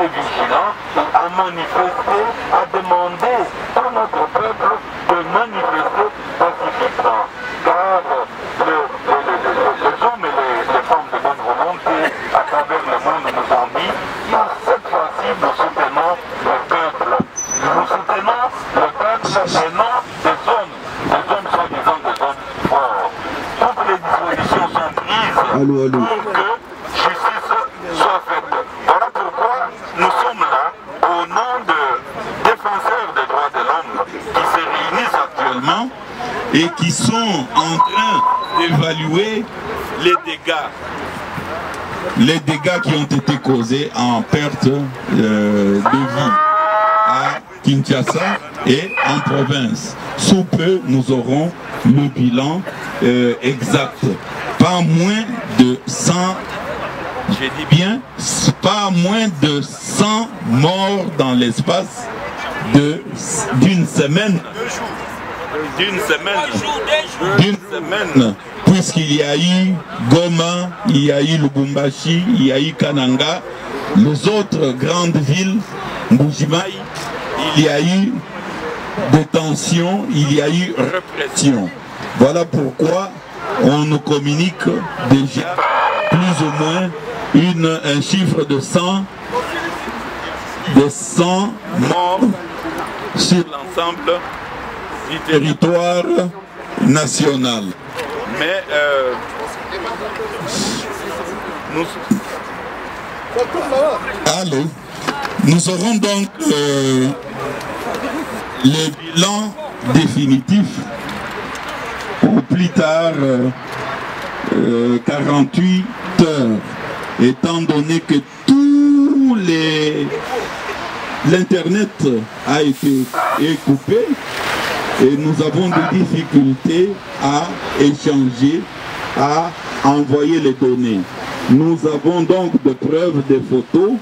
rester vigilant, à manifester, à demander à notre peuple de manifester pacifiquement. Car les hommes et les femmes de bonne volonté à travers le monde nous ont dit que cette fois-ci nous soutenons le peuple. Nous soutenons le peuple et non des hommes soi-disant des hommes forts. Toutes les dispositions sont prises pour que justice soit faite. Voilà pourquoi nous sommes là au nom de défenseurs des droits de l'homme qui se réunissent actuellement et qui sont en train d'évaluer les dégâts qui ont été causés en perte de vie à Kinshasa et en province. Sous peu, nous aurons le bilan exact. Pas moins de 100, j'ai dit bien, pas moins de 100 morts dans l'espace d'une semaine. D'une semaine, puisqu'il y a eu Goma, il y a eu Lubumbashi, il y a eu Kananga, les autres grandes villes, Mbujimaï, il y a eu détention, il y a eu répression. Voilà pourquoi on nous communique déjà plus ou moins un chiffre de 100 morts sur l'ensemble du territoire national. Mais nous aurons donc le bilan définitif au plus tard 48 heures, étant donné que tout l'internet a été coupé et nous avons des difficultés à échanger, à envoyer les données. Nous avons donc des preuves, des photos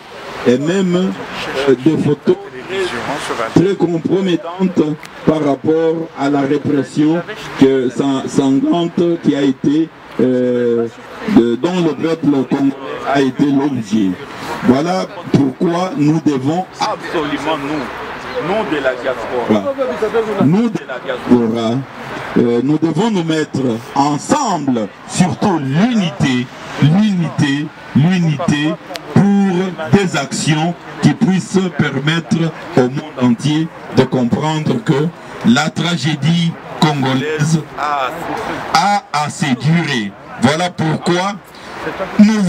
et même des photos très compromettantes par rapport à la répression sanglante qui a été dont le peuple congolais a été l'objet. Voilà pourquoi nous devons absolument nous de la diaspora, nous devons nous mettre ensemble, surtout l'unité pour des actions qui puissent permettre au monde entier de comprendre que la tragédie congolaise a assez duré. Voilà pourquoi nous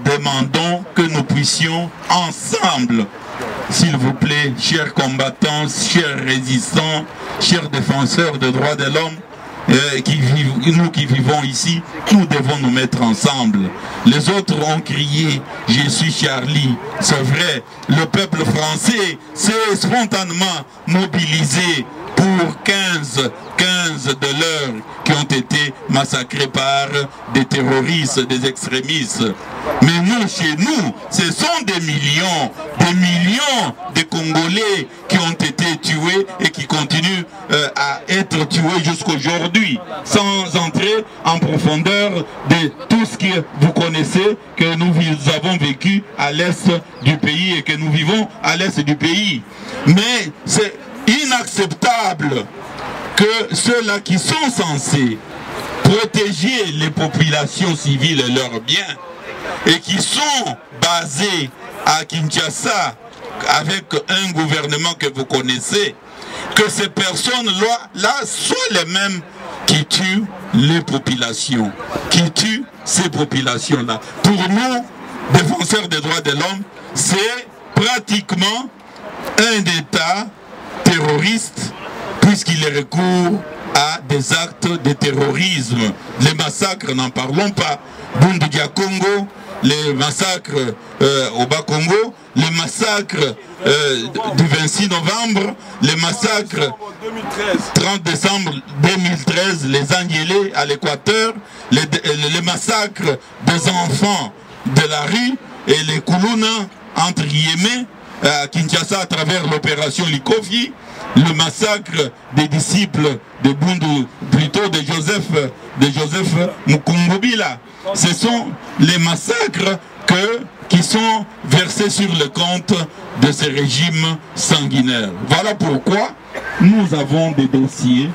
demandons que nous puissions ensemble, s'il vous plaît, chers combattants, chers résistants, chers défenseurs des droits de l'homme, nous qui vivons ici, nous devons nous mettre ensemble. Les autres ont crié « Je suis Charlie ». C'est vrai, le peuple français s'est spontanément mobilisé pour 15 de leurs qui ont été massacrés par des terroristes, des extrémistes. Mais nous, chez nous, ce sont des millions de Congolais qui ont été tués et qui continuent à être tués jusqu'aujourd'hui, sans entrer en profondeur de tout ce que vous connaissez, que nous avons vécu à l'est du pays et que nous vivons à l'est du pays. Mais c'est inacceptable que ceux-là qui sont censés protéger les populations civiles et leurs biens et qui sont basés à Kinshasa avec un gouvernement que vous connaissez, que ces personnes-là soient les mêmes qui tuent les populations, qui tuent ces populations-là. Pour nous, défenseurs des droits de l'homme, c'est pratiquement un État terroriste puisqu'il recourt à des actes de terrorisme. Les massacres, n'en parlons pas. Bundu dia Congo, les massacres au Bas-Congo, les massacres du 26 novembre, les massacres 30 décembre 2013, les Angélés à l'Équateur, les massacres des enfants de la rue et les Kuluna, entre guillemets, à Kinshasa à travers l'opération Likofi, le massacre des disciples de Bundu, plutôt de Joseph Mukungubila. Ce sont les massacres qui sont versés sur le compte de ces régimes sanguinaires. Voilà pourquoi nous avons des dossiers,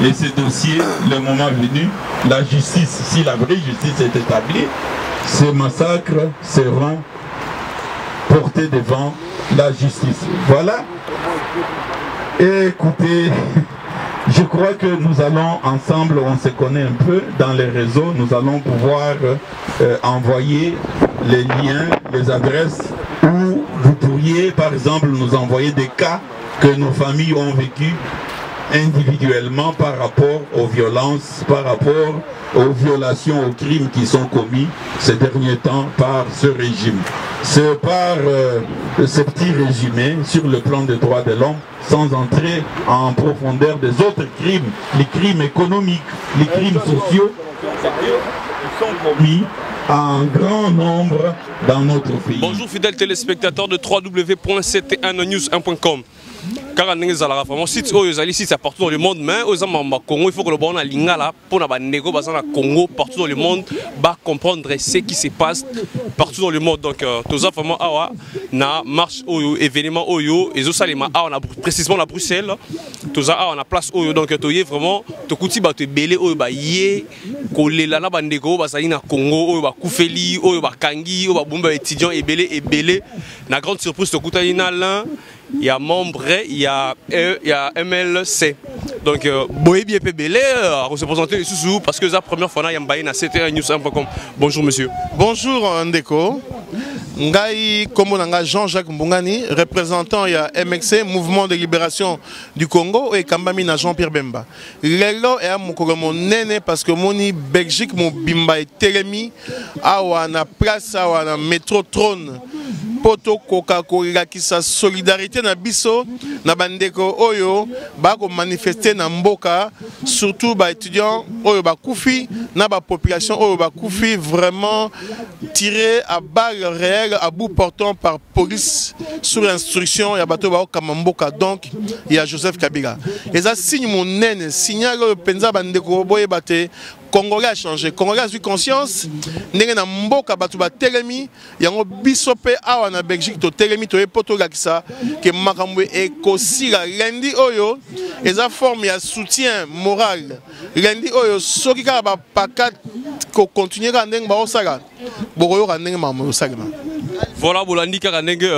et ces dossiers, le moment venu, la justice, si la vraie justice est établie, ces massacres seront portés devant la justice. Voilà. Et écoutez, je crois que nous allons ensemble, on se connaît un peu dans les réseaux, nous allons pouvoir envoyer les liens, les adresses où vous pourriez par exemple nous envoyer des cas que nos familles ont vécu individuellement par rapport aux violences, par rapport aux violations, aux crimes qui sont commis ces derniers temps par ce régime. C'est par ce petit résumé sur le plan des droits de l'homme, sans entrer en profondeur des autres crimes, les crimes économiques, les crimes sociaux, qui sont commis en grand nombre dans notre pays. Bonjour fidèles téléspectateurs de www.ct1news1.com. Car vraiment site site partout dans le monde, mais aux Congo, il faut que le bon lingala pour la négo Congo partout dans le monde va comprendre ce qui se passe partout dans le monde. Donc tout ça vraiment awa na marche oyo événement oyo et zo salima awa précisément la Bruxelles. Tout ça awa na place oyo donc to yé vraiment to kuti ba te belé oyo ba yé kolela na bandeko ba sali na Congo oyo ba kufeli oyo ba kangi oyo ba bomba étudiant et belé na grande surprise to kutali na l'un. Il y a membre, il y a MLC. Donc, Boé bien Belé, on se présente les sous parce que la première fois, il y a ct1news1.com. Bonjour monsieur. Bonjour Ndeko. Ngai Komonanga Jean-Jacques Mbungani, représentant il y a MXC, Mouvement de Libération du Congo, et Kambamina Jean-Pierre Bemba. Lelo est à mon nene parce que moni Belgique, mon bimba est télémi, à na place, à na métro trône. Poto Coca-Cola qui sa solidarité na biso na bandeko oyo ba ko manifester na mboka surtout ba étudiants oyo ba koufi na ba population oyo ba koufi vraiment tiré à balles réelles à bout portant par police sur instruction ya bato ba kamamboka donc il y a Joseph Kabila et ça signe mon nene signal penza bandeko boye baté Congolais a changé, Congolais a eu conscience. N'est na mboka batu ba telemi, yango bisope awa na Belgique to telemi to epoto gakisa que makamwe ekosila lundi oyo eza forme ya soutien moral. Lundi oyo soki ka ba pakat ko continuer ka ndenge ba osala. Bokoyo ka ndenge ma osala. Voilà bolandi ka ndenge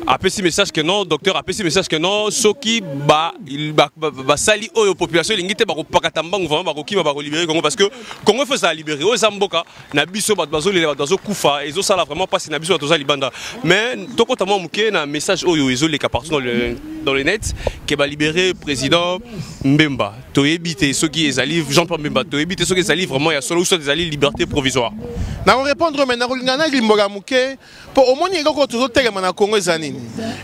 apesi message que non, docteur apesi message que non, soki ba sali oyo population lingite ba ko pakata mbangu vraiment ba ko kima ba ko libérer Congo parce que Congo faut ça libérer o zamboka na biso ba bazo lela bazo kufa ezo sala vraiment passer na biso to za libanda mais toko tamo muke na message oyo ezo leka partout dans le net que ba libérer président Mbemba to éviter soki ezali Jean-Pierre Mbemba to éviter soki ezali vraiment ya solo des ali liberté provisoire na répondre mais na lingana limboga muke pour au moins ngoko tozo telema na Congo ezani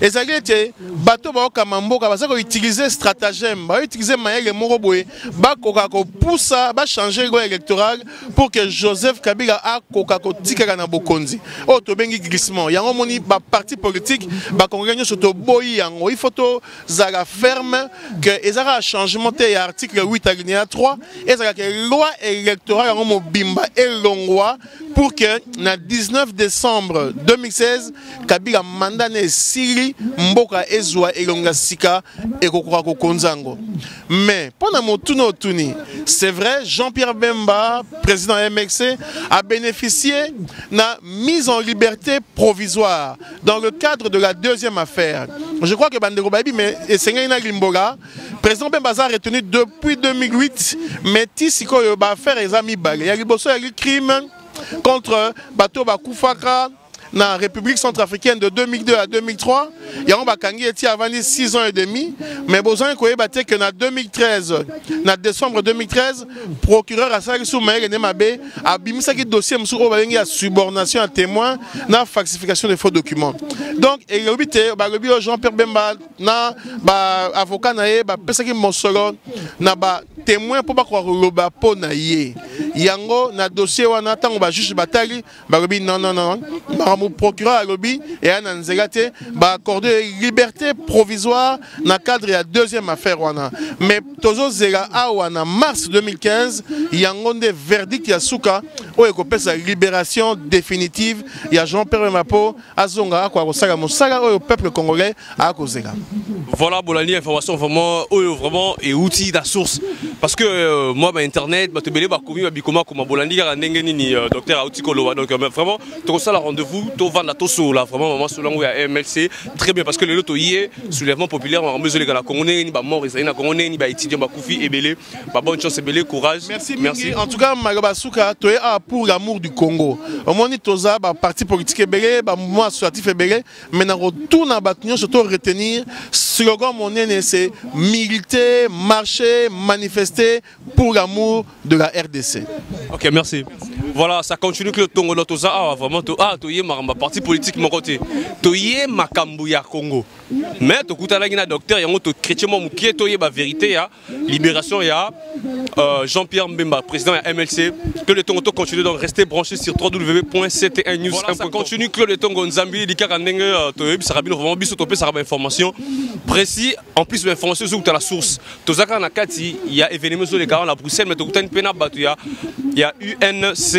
ezali ete bato ba okamamboka baza ko utiliser stratagème ba utiliser mayele moko boye ba koka ko poussa ba changer loi électorale pour que Joseph Kabila a koka ko tikaka na bokonzi o to bengi glissement yango moni ba parti politique ba congolais soto boyi yango il faut to zala ferme que ezara changement te ya article 8 alinéa 3 ezala que loi électorale yango mobimba elongwa pour que na 19 décembre 2016 Kabila mandane sili mboka ezwa elonga sika ekokoka ko konzango mais pendant motuno tuni c'est vrai Jean-Pierre Bemba président MXC a bénéficié na mise en liberté provisoire dans le cadre de la deuxième affaire. Je crois que Bandeko Babi mais Sengena Limboga président Bemba a retenu depuis 2008 mais tisiko yo ba affaire ezami balé ya liboso ya crime contre Bato Bakoufaka na République centrafricaine de 2002 à 2003, il y a un bakangi était avant 6 ans et demi, mais besoin qu'on ait battu que en 2013, en décembre 2013, procureur a sali sous maïle Nemabe a bimisa qui dossier monsieur Obalengi à subornation à témoin na falsification de faux documents. Donc et le but est Jean-Pierre Bemba na ba avocat na ba pesa qui mosolo na ba témoin pour pas croire le ba po na yé. yango na dossier wana tango ba juge batali ba lobi non ba procureur lobi et ana nzegate ba accorder liberté provisoire na cadre ya deuxième affaire wana mais tozo zela awana mars 2015 yango nde verdict ya suka oyo kopesa libération définitive ya Jean-Pierre Mapo azonga akwa kosala mosala oyo peuple congolais a kozela. Voilà Bolandi, information vraiment et outil de source parce que moi bah internet bah te belé bah commis bah bikoma comme Bolandi car ndenge ni docteur Auti Koloba donc vraiment tout ça la rendez-vous tout vendre tout sur là vraiment maman sur l'angle à MLC très bien parce que le loto hier soulèvement populaire en mesure les gars congolais ni bah mort ils na congolais ni bah étudiant bah Koufi et belé bah bonne chance et belé courage. Merci en tout cas Magoba Souka toi pour l'amour du Congo au moins ni toza bah parti politique belé bah mouvement associatif belé mais na retourne à battre surtout retenir slogan mon c'est militer, marcher, manifester pour l'amour de la RDC. Ok, merci. Voilà, ça continue que le Tongo Lotoza a vraiment toyé ma parti politique mon côté. Toyé ma Kambouya Congo. Mais to kutala ngina docteur yango to chrétien mo mukie toyé ba vérité ya libération ya Jean-Pierre Mbemba président ya MLC que le Tongo continue donc rester branché sur www.ctnnews.com. Voilà, ça continue que le Tongo Nzambi dikaka ndenge toyebi sarabino vraiment biso topé saraba information précis en plus l'information sur la source. Tozaka na kati il y a événement sur les garants à Bruxelles mais to kutani pena batu ya UNC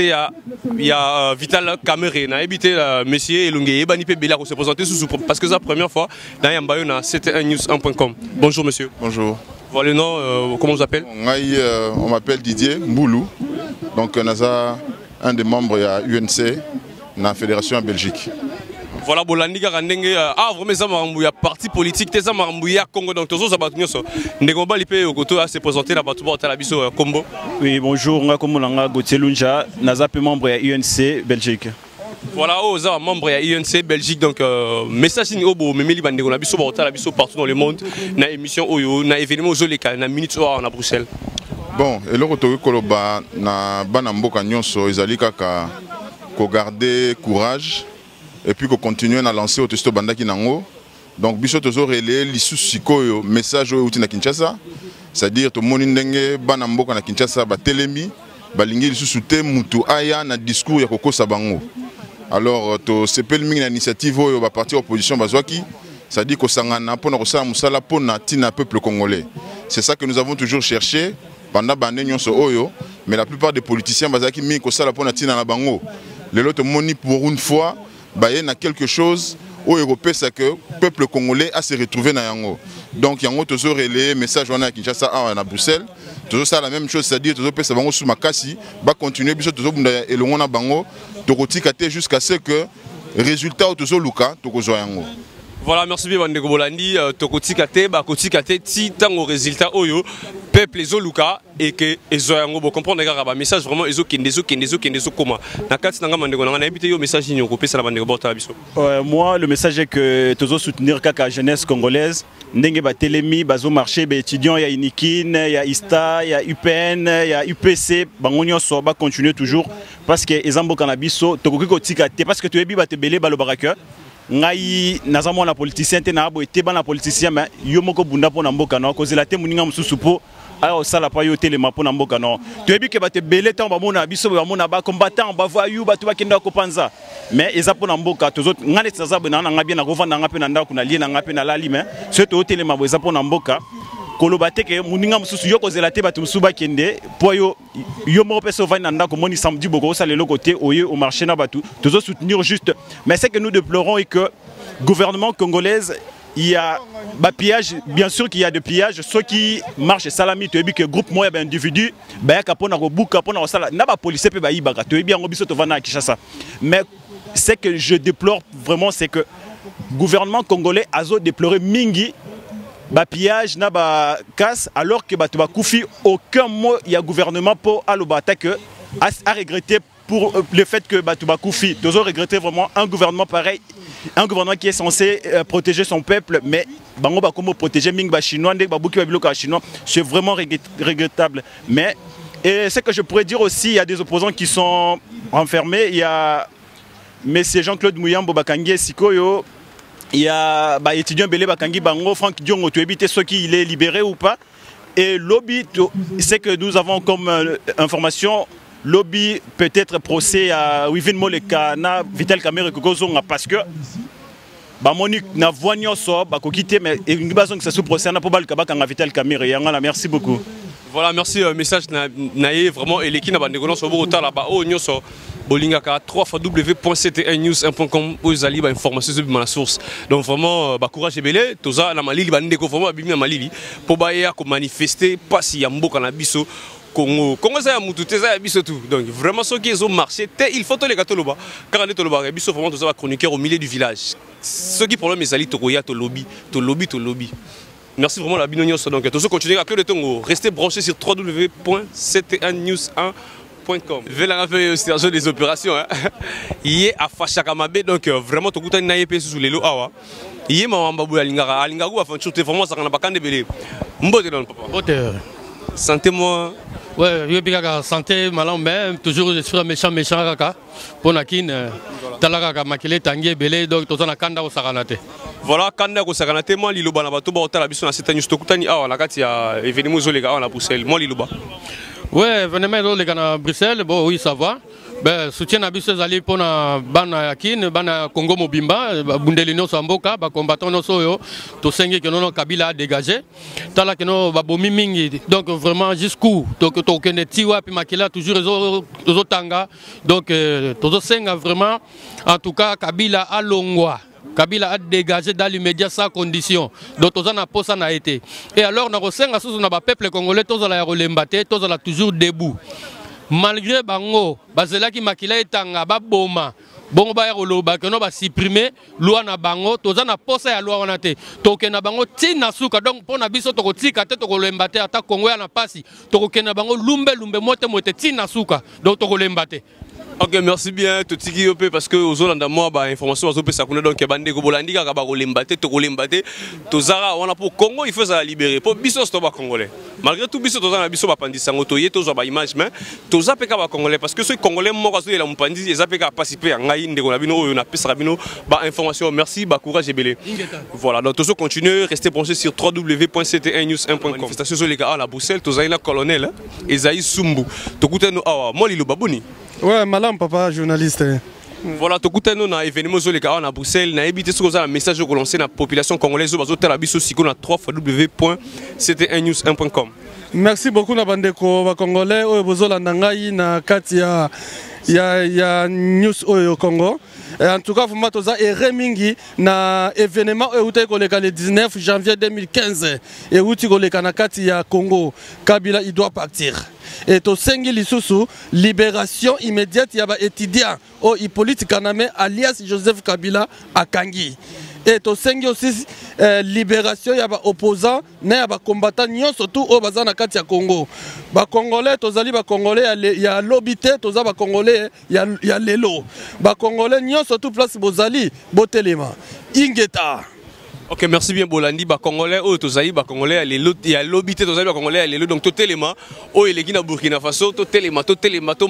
il y a Vital Kamere na habité monsieur Elunge Ebani pe Bela se présenter sous parce que c'est la première fois dans Yambayo na ctnnews1.com. Bonjour monsieur. Bonjour. Voilà le nom comment on vous appelle? On m'appelle Didier Mboulou. Donc Naza un des membres de UNC na fédération en Belgique. Voilà Bolandi Garandenge vraiment ça marambouya parti politique ça marambouya Congo donc tous ça battu so ndengomba lipe okoto à se présenter la batu ba biso Combo. Oui bonjour nga comme langa Gauthier Lunja naza membre ya UNC Belgique. Voilà aux membres ya UNC Belgique donc message ni obo memeli bandeko na biso ba biso partout dans le monde na émission oyo na événement zoleka na minute on à Bruxelles. Bon et le retour koloba na bana mboka nyonso ezali kaka ko garder courage et puis qu'on continue à lancer au testo bandaki nango donc biso tozo relais lisusu sikoyo message oyo uti na Kinshasa c'est-à-dire to moni ndenge bana mboka na Kinshasa ba telemi balingi lisusu te mutu aya na discours ya kokosa bango alors to sepel mingi na initiative oyo ba parti opposition bazwaki c'est-à-dire ko sangana pona kosala musala pona tina peuple congolais c'est ça que nous avons toujours cherché pendant bande nyonso oyo mais la plupart des politiciens bazaki mingi kosala pona tina na bango lelo to moni pour une fois il y a quelque chose au Européen, c'est que le peuple congolais a se retrouvé dans Yango. Donc, Yango, tu as relais message à Kinshasa, à Bruxelles. Tu as la même chose, c'est-à-dire que tu as fait sous Makassi, tu continuer, tu as élongé à Bango, tu as jusqu'à ce que le résultat tu as Luka, tu as Yango. Voilà, merci bien Bandeko Bolandi, Tokoti Kate, Bakoti Kate, ti tango résultat oyo, peuple Zoluka et que Ezoyango bo comprendre gars message vraiment Ezo kendezo comment. Na kati nanga Bandeko na invité yo message ni ko pesa la Bandeko bota biso. Moi le message est que tozo soutenir kaka jeunesse congolaise, ndenge ba telemi, bazo marché, ba étudiants ya Inikin, ya ISTA, ya UPN, ya UPC, bango nyonso ba continuer toujours parce que ezambo kanabiso tokoki kotika te parce que tu ebi ba te belé ba lo baraka. Ngai nazamo na politicien te na abo ete bana politicien mais yo moko bunda pona mboka no kozela te muninga mususu po ayo sala pa yo telema pona mboka no toyebi ke bate belé tan ba mona biso ba mona ba combattant ba voyou ba to ba kenda ko panza mais eza pona mboka tozot ngane tsazabe na nga bien na kovanda nga pe na ndako na lie na nga pe na lali mais ce to telema bo eza pona mboka kolobate ke muninga mususu yo kozela te batu musuba kende po yo moko peso va na ndako moni samedi boko ça le côté oye au marché na batu tozo soutenir juste mais c'est que nous déplorons et que gouvernement congolaise il y a bah pillage bien sûr qu'il y a de pillage ceux qui marchent salami tu es que groupe moi ben individu ba kapona ko buka pona sala na ba police pe ba ibaka tu es bien ngo biso to vana Kinshasa mais c'est que je déplore vraiment c'est que gouvernement congolais azo déplorer mingi ba pillage na ba casse alors que ba koufi aucun mot il y a gouvernement pour alobata que a regretté pour le fait que ba koufi toujours regretter vraiment un gouvernement pareil un gouvernement qui est censé protéger son peuple mais bango ba comment protéger ming ba chinois ndek ba buki ba biloka chinois c'est vraiment regrettable mais et ce que je pourrais dire aussi il y a des opposants qui sont enfermés il y a monsieur Jean-Claude Mouyambo Bakangie Sikoyo. Il y a des étudiants Belé Bakangi Bango, Franck Diongo, tu évites ceux qui il est libéré ou pas. Et lobby, c'est que nous avons comme information, lobby peut-être procès à Wivin Moleka na Vital Kamerhe Kokozonga parce que Monique na voix nyonso bakokite mais il besoin que ça se procès na pobal kabaka na Vital Kamerhe yangala. Merci beaucoup. Voilà, merci message naé vraiment et l'équipe na bandegono so bota là ba o nyonso bolingaka 3w.ctnews.com aux ali ba information sur ma source. Donc vraiment courage ebele toza na malili bandeko vraiment bimi na malili po ba ya ko manifester pas si ya mboka na biso Congo ça ya mutu te ça ya biso tout. Donc vraiment ceux qui ont marché il faut les gâteaux là-bas car on est là-bas biso vraiment toza ba chroniqueur au milieu du village. Ceux qui problème les ali to roya to lobby. Merci vraiment la binonio donc tous ceux continuer à que le temps restez branchés sur www.ctnews1.com. Vela fait aussi des opérations hein. Hier à Fachakamabe donc vraiment to kuta na yep sous les lots awa. Hier mamba bu alingara va faire chuter vraiment ça kana bakande belé. Mbote don papa. Mbote. Santé moi. Ouais, je suis santé malin mais toujours je suis méchant kaka. Pour nakin talaka makile tangié belé donc tozana kanda au sakanate. Voilà, kanda ko sakanate moi liloba na bato ba otala biso na setani stokutani awa na kati ya événement zolega awa na Bruxelles moi liloba. Ouais, événement zolega na Bruxelles bon oui ça va. Ben soutien na biso zali pona bana yakin bana Congo mobimba bundeli no samboka ba combattant no soyo to sengi que non Kabila a dégagé tala que no ba bomi mingi donc vraiment jusqu'où donc to keneti wa pi makila toujours zo tanga donc to senga vraiment en tout cas Kabila a longwa Kabila a dégagé dans l'immédiat sans condition. Donc, tous na posa na été. Et alors, na rosenga sous na ba peuple congolais, tous la relembate, tous la toujours debout. Malgré bango, bazela ki makila etanga ba boma. Bongo ba yoloba que no ba supprimer loi na bango, tous na posa ya loi wana te. Toke na bango tina suka donc pona biso to kotika te to kolembate ata Kongo ya na pasi. To na bango lumbe mote tina suka. Donc to kolembate. Ok, merci bien, tout ce qui est parce que aux Hollandais, moi, information aux ça connaît donc bande go bolandi ka ba rolembate to rolembate to zara on a pour Congo il faut ça libérer pour biso sto ba congolais malgré tout biso to na biso ba pandisa ngotoye to zo ba image mais to za peka ba congolais parce que ceux congolais mo ka so la mpandi les apeka participer à ngai ndeko na bino oyo na pesa bino ba information merci ba courage ebele voilà donc tous continuer rester branché sur www.ctnews1.com manifestation sur les gars à la Bruxelles to za ina colonel Esaïe Sumbu to kuteno awa moi lilo babuni. Ouais, malam papa, journaliste. Voilà, tout le monde a événement sur les gars à Bruxelles. On a évité ce qu'on a un message que lancer la population congolaise. On a www.ctnews1.com. Merci beaucoup na bandeko ba congolais oyo bozolanda ngai na kati ya news oyo Congo. En tout cas, vous m'avez remingi na événement le 19 janvier 2015 et où tu na kati ya Congo. Kabila il doit partir. Et to sengi lisusu libération immédiate ya ba étudiant au Hippolyte Kaname alias Joseph Kabila à Kangi. Et to sengi aussi libération ya ba opposant na ya ba combattant nyon surtout au bazana kati ya Congo. Ba congolais tozali ba congolais ya lobité toza ba congolais ya lelo. Ba congolais nyon surtout place bozali botelema. Ingeta. Ok, merci bien Bolandi, ba congolais, oh tozaï, ba congolais, il y a l'obité tozaï, ba congolais, il est donc tout élément, oh il est guina Burkina Faso, tout élément,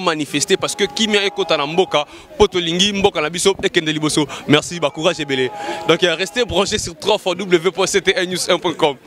manifesté parce que qui m'a écouté en mboka, potolingi, mboka na biso, et kendeli boso. Merci, ba courage et belé. Donc restez branchés sur www.ctnews1.com.